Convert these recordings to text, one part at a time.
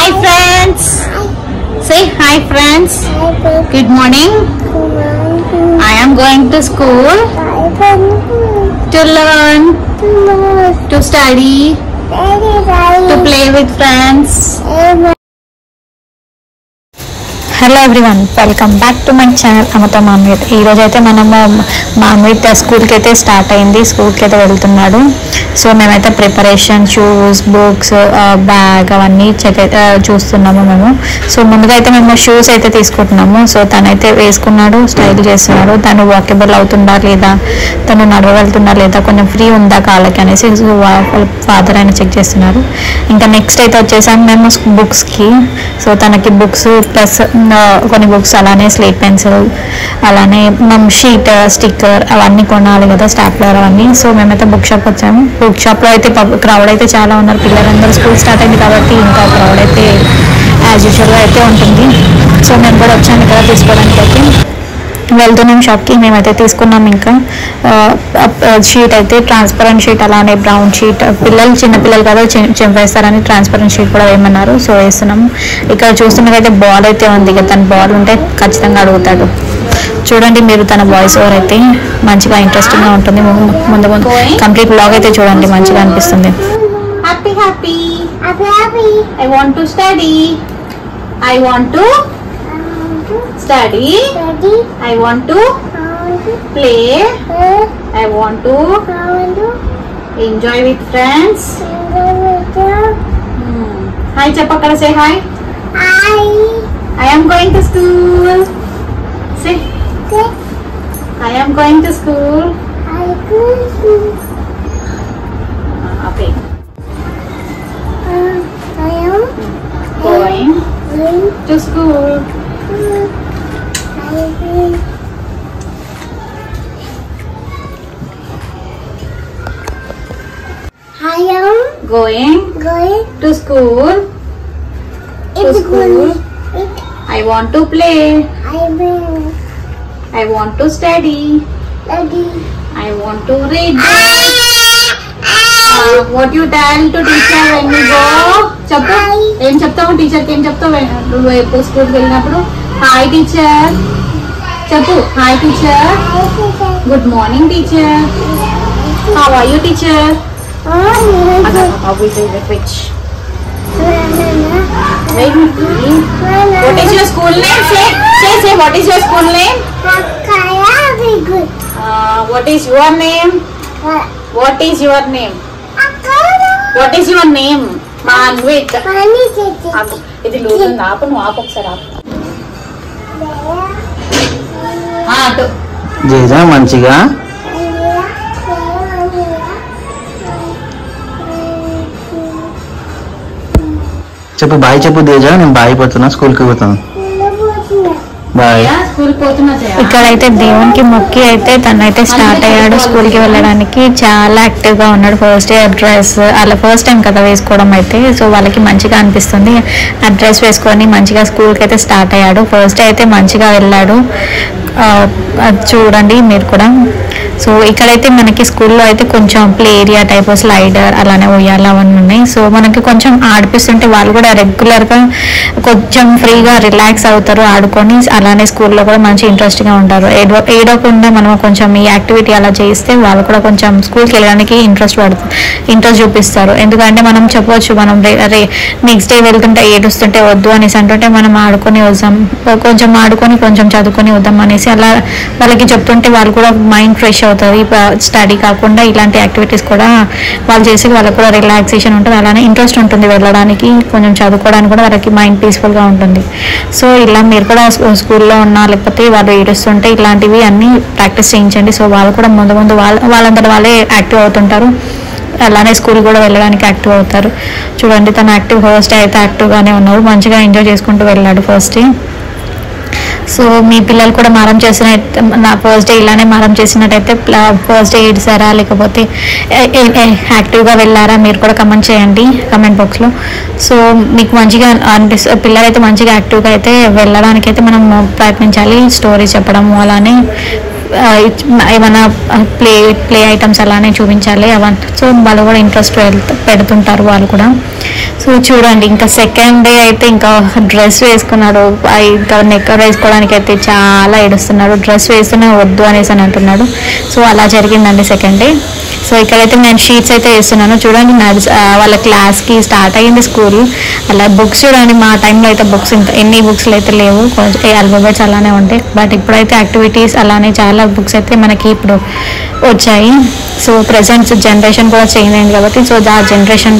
Hi friends. Say hi friends. Good morning. I am going to school to learn, to study, to play with friends. Hello everyone, welcome back to my channel అమతో మామిడ్. ఈరోజు అయితే మనము మామిడ్ స్కూల్కి అయితే start అయింది, స్కూల్కి అయితే వెళ్తున్నాడు. సో మేమైతే ప్రిపరేషన్, షూస్, బుక్స్, బ్యాగ్ అవన్నీ చూస్తున్నాము మేము. సో ముందుగా అయితే మేము షూస్ అయితే తీసుకుంటున్నాము. సో తనైతే వేసుకున్నాడు, స్టైల్ చేస్తున్నాడు. తను వాకబుల్ అవుతుందా లేదా, తను నడవగలుగుతుందా లేదా, కొంచెం ఫ్రీ ఉందా కాళ్ళకి అనేసి ఫాదర్ అయినా చెక్ చేస్తున్నారు. ఇంకా నెక్స్ట్ అయితే వచ్చేసాము మేము బుక్స్కి. సో తనకి బుక్స్ ప్లస్ కొన్ని బుక్స్, అలానే స్లేట్ పెన్సిల్, అలానే మనం షీట్, స్టిక్కర్ అవన్నీ కొనాలి కదా, స్టాప్లర్ అవన్నీ. సో మేమైతే బుక్ షాప్ వచ్చాము. బుక్ షాప్లో అయితే క్రౌడ్ అయితే చాలా ఉన్నారు. పిల్లలందరూ స్కూల్ స్టార్ట్ అయింది కాబట్టి ఇంకా క్రౌడ్ అయితే యాజ్ యూజువల్గా అయితే ఉంటుంది. సో మేము కూడా వచ్చాము ఇక్కడ తీసుకోవడానికి అయితే వెళ్తున్నాం షాప్కి. మేమైతే తీసుకున్నాం. ఇంకా షీట్ అయితే ట్రాన్స్పరెంట్ షీట్, అలానే బ్రౌన్ షీట్, చిన్నపిల్లలు కదా చింపేస్తారని ట్రాన్స్పరెంట్ షీట్ కూడా వేయమన్నారు. సో వేస్తున్నాము. ఇక్కడ చూస్తున్నకైతే బాల్ అయితే ఉంది కదా, తన బాల్ ఉంటే ఖచ్చితంగా అడుగుతాడు. చూడండి మీరు, తన వాయిస్ ఓవర్ అయితే మంచిగా ఇంట్రెస్టింగ్గా ఉంటుంది. ముందు ముందు కంప్లీట్ బ్లాగ్ అయితే చూడండి, మంచిగా అనిపిస్తుంది. Happy happy I want to study, I want to study, I want to play, I want to enjoy with friends. Hi Chappakara, say hi. Hi. I am going to school. Say. I am going to school. Okay. I am going to school. I am going to school. I want to play. I want to study. I want to read. What you tell to teacher when you go? Chapta. Em chaptavu teacher ki em chaptavu school ki vellinappudu. Hi teacher. Chappu. Hi teacher. Good morning teacher. How are you teacher? Which? What is your school name? Say what is your school name? What is your name? What is your name? What is your name? Manvit. ఇది లూజుంది, ఆపు, నువ్వు ఆపు ఒకసారి ఆపు. Jeja మంచిగా చెప్పు, bye చెప్పు తేజ. నేను బాయ్ పోతున్నా, స్కూల్కి పోతాను. ఇక్కడైతే దేవునికి మొక్కి అయితే తనైతే స్టార్ట్ అయ్యాడు స్కూల్కి వెళ్ళడానికి. చాలా యాక్టివ్గా ఉన్నాడు. ఫస్ట్ డే డ్రెస్ అలా ఫస్ట్ టైం కదా వేసుకోవడం అయితే, సో వాళ్ళకి మంచిగా అనిపిస్తుంది. ఆ డ్రెస్ వేసుకొని మంచిగా స్కూల్కి అయితే స్టార్ట్ అయ్యాడు. ఫస్ట్ డే అయితే మంచిగా వెళ్ళాడు. చూడండి మీరు కూడా. సో ఇక్కడైతే మనకి స్కూల్లో అయితే కొంచెం ప్లే ఏరియా టైప్ స్లైడర్, అలానే ఉయ్యాల అవన్నీ ఉన్నాయి. సో మనకి కొంచెం ఆడిపిస్తుంటే వాళ్ళు కూడా రెగ్యులర్గా కొంచెం ఫ్రీగా రిలాక్స్ అవుతారు ఆడుకొని. అలానే స్కూల్లో కూడా మంచి ఇంట్రెస్ట్గా ఉంటారు. ఏడవకుండా మనం కొంచెం ఈ యాక్టివిటీ అలా చేస్తే వాళ్ళు కూడా కొంచెం స్కూల్కి వెళ్ళడానికి ఇంట్రెస్ట్ చూపిస్తారు. ఎందుకంటే మనం చెప్పవచ్చు, మనం నెక్స్ట్ డే వెళ్తుంటే ఏడుస్తుంటే వద్దు అనేసి అంటుంటే మనం ఆడుకొని వద్దాం, కొంచెం ఆడుకొని కొంచెం చదువుకొని వద్దాం అనేసి అలా వాళ్ళకి చెప్తుంటే వాళ్ళు కూడా మైండ్ ఫ్రెష్ అవుతుంది. స్టడీ కాకుండా ఇలాంటి యాక్టివిటీస్ కూడా వాళ్ళు చేసి వాళ్ళకి కూడా రిలాక్సేషన్ ఉంటుంది, అలానే ఇంట్రెస్ట్ ఉంటుంది వెళ్ళడానికి, కొంచెం చదువుకోవడానికి కూడా వాళ్ళకి మైండ్ పీస్ఫుల్గా ఉంటుంది. సో ఇలా మీరు కూడా స్కూల్లో ఉన్నా లేకపోతే వాళ్ళు ఏడుస్తుంటే ఇలాంటివి అన్నీ ప్రాక్టీస్ చేయించండి. సో వాళ్ళు కూడా ముందు వాళ్ళందరూ వాళ్ళే యాక్టివ్ అవుతుంటారు. అలానే స్కూల్ కూడా వెళ్ళడానికి యాక్టివ్ అవుతారు. చూడండి తను ఫస్ట్ డే అయితే యాక్టివ్గానే ఉన్నారు, మంచిగా ఎంజాయ్ చేసుకుంటూ వెళ్ళాడు ఫస్ట్ డే. సో మీ పిల్లలు కూడా మారం చేసినట్టు, నా ఫస్ట్ డే ఇలానే మారం చేసినట్టయితే ఫస్ట్ డే ఏడ్చారా లేకపోతే యాక్టివ్గా వెళ్ళారా మీరు కూడా కమెంట్ చేయండి కమెంట్ బాక్స్లో. సో మీకు మంచిగా పిల్లలైతే మంచిగా యాక్టివ్గా అయితే వెళ్ళడానికి అయితే మనం ప్రయత్నించాలి. స్టోరీ చెప్పడము, అలానే ఏమైనా ప్లే ఐటమ్స్ అలానే చూపించాలి అవన్నీ. సో వాళ్ళు కూడా ఇంట్రెస్ట్ పెడుతుంటారు వాళ్ళు కూడా. సో చూడండి, ఇంకా సెకండ్ డే అయితే ఇంకా డ్రెస్ వేసుకున్నాడు. ఇంకా నెక్కర్ వేసుకోవడానికి అయితే చాలా ఏడుస్తున్నాడు. డ్రెస్ వేస్తున్నా వద్దు అనేసి అని అంటున్నాడు. సో అలా జరిగిందండి సెకండ్ డే. సో ఇక్కడైతే నేను షీట్స్ అయితే వేస్తున్నాను. చూడండి, వాళ్ళ క్లాస్కి స్టార్ట్ అయ్యింది స్కూల్. అలా బుక్స్ చూడండి, మా టైంలో అయితే బుక్స్ ఎన్ని బుక్స్లు అయితే లేవు, కొంచెం ఆల్ఫాబెట్స్ అలానే ఉంటాయి. బట్ ఇప్పుడైతే యాక్టివిటీస్ అలానే చాలా బుక్స్ అయితే మనకి ఇప్పుడు వచ్చాయి. సో ప్రజెంట్ జనరేషన్ కూడా చేంజ్ అయింది కాబట్టి, సో ఆ జనరేషన్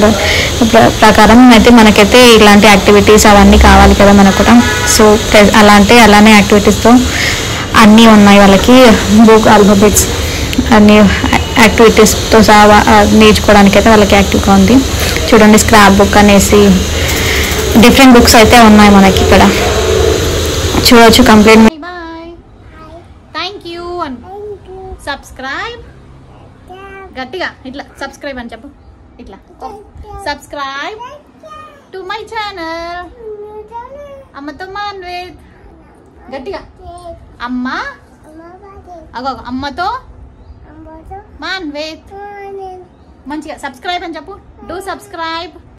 ప్రకారం అయితే మనకైతే ఇలాంటి యాక్టివిటీస్ అవన్నీ కావాలి కదా మనకు కూడా. సో అలానే యాక్టివిటీస్తో అన్నీ ఉన్నాయి వాళ్ళకి. బుక్ ఆల్ఫాబెట్స్ అన్నీ యాక్టివిటీస్తో సహా నేర్చుకోవడానికి అయితే వాళ్ళకి యాక్టివ్గా ఉంది. చూడండి, స్క్రాప్ బుక్ అనేసి డిఫరెంట్ బుక్స్ అయితే ఉన్నాయి మనకి ఇక్కడ చూడొచ్చు. కంప్లీట్ బాయ్, థ్యాంక్ యూ అని సబ్స్క్రైబ్ గట్టిగా ఇట్లా సబ్స్క్రైబ్ అని చెప్పు. ఇట్లా సబ్స్క్రైబ్ టు మై ఛానల్ అమ్మతో మాన్వేద్. గట్టిగా అమ్మ అగో అమ్మతో మాన్వేద్. మంచిగా సబ్స్క్రైబ్ అని చెప్పు. Do subscribe.